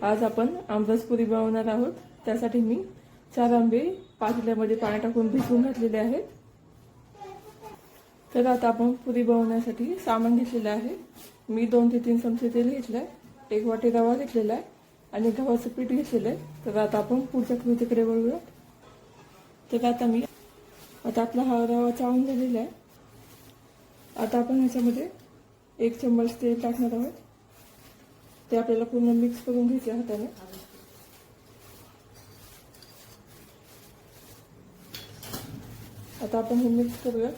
आज आपण आमरस पुरी बनवणार आहोत। त्यासाठी मी 4 आंबे पातेल्यामध्ये पाणी टाकून भिजवून घातलेले आहेत। तर आता आपण पुरी बनवण्यासाठी सामान घेतलेले आहे। मी 2 ते 3 चमचे तेल घेतले, 1 वाटी रवा घेतलेला आहे आणि गव्हाचं पीठ घेतलेलं आहे। तर आता आपण पुढच्या कृतीकडे वळूया। तर आता आपला हा रवा चाळून झालेला आहे। आता आपण ह्याच्यामध्ये 1 चम्मच तेल टाकणार आहोत। ते आपल्याला पूर्ण मिक्स करून घ्यायचे हाताने। आता आपण हे मिक्स करूया।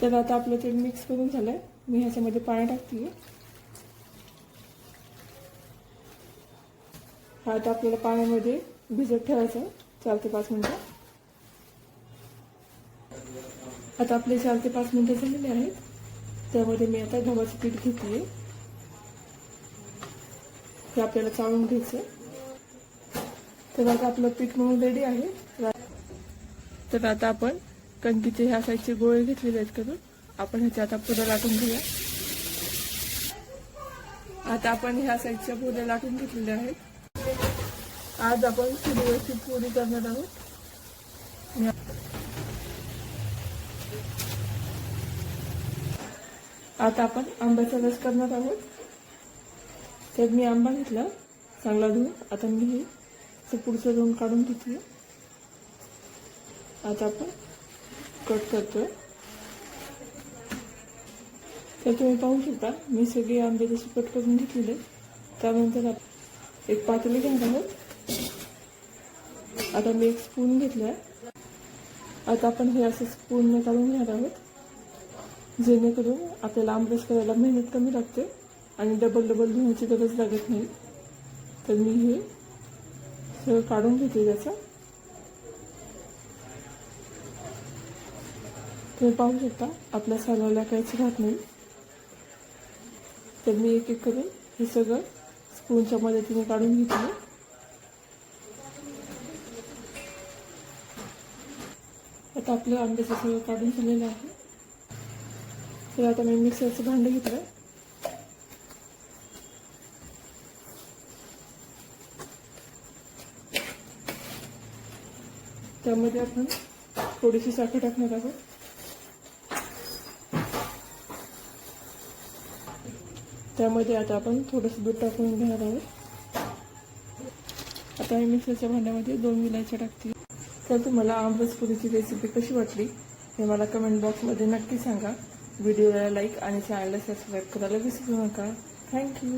तर आता आपलं ते मिक्स करून झालंय। मी ह्याच्यामध्ये पाणी टाकते। हा आता आपल्याला पाण्यामध्ये भिजत ठेवायचं 4 ते 5 मिनिटं। आता आपले 4 ते 5 मिनिटं झालेले आहेत। त्यामध्ये मी आता गव्हाचं पीठ घेतले, ते आपल्याला चाळून घ्यायचं। तर आता आपलं पीठ मळून रेडी आहे। तर आता आपण कणकीचे ह्या साईजचे गोळे घेतलेले आहेत करून आपण ह्याच्या आता पुऱ्या लाटून घेऊया। आता आपण ह्या साईजच्या पुऱ्या लाटून घेतलेल्या आहेत। आज आपण चुलीवरची पुरी करणार आहोत। आता आपण आंब्याचा रस करणार आहोत। तर मी आंबा घेतला चांगला धुवून। आता मी हे पुढचं धुवून काढून घेतली। आता आपण कट करतोय। तर तुम्ही पाहू शकता मी सगळे आंबे जसे कट करून घेतलेले। त्यानंतर आपण एक पातेले घेणार आहोत। आता मी एक स्पून घेतलाय। आता आपण हे असं स्पूनने काढून घेणार आहोत, जेणेकरून आपल्याला आमरस करायला मेहनत कमी लागते आणि डबल धुण्याची गरज लागत नाही। तर मी हे सगळं काढून घेते त्याचा। तुम्ही पाहू शकता आपल्या सालाला काहीच राहत नाही। तर मी एक एक करून हे सगळं स्पूनच्या मदतीने काढून घेतले। आता आपलं आंब्याचं सगळं काढून झालेलं आहे। तर आता मी मिक्सरचं भांडं घेतलं। त्यामध्ये आपण थोडीशी साखर टाकणार आहोत। त्यामध्ये आता आपण थोडंसं दूध टाकून घेणार आहोत। आता मी मिक्सरच्या भांड्यामध्ये 2 इलायच्या टाकते। तर तुम्हाला आमरस पुरीची रेसिपी कशी वाटली हे मला कमेंट बॉक्समध्ये नक्की सांगा। व्हिडिओला लाईक आणि चॅनलला सबस्क्राईब करायला विसरू नका। थँक्यू।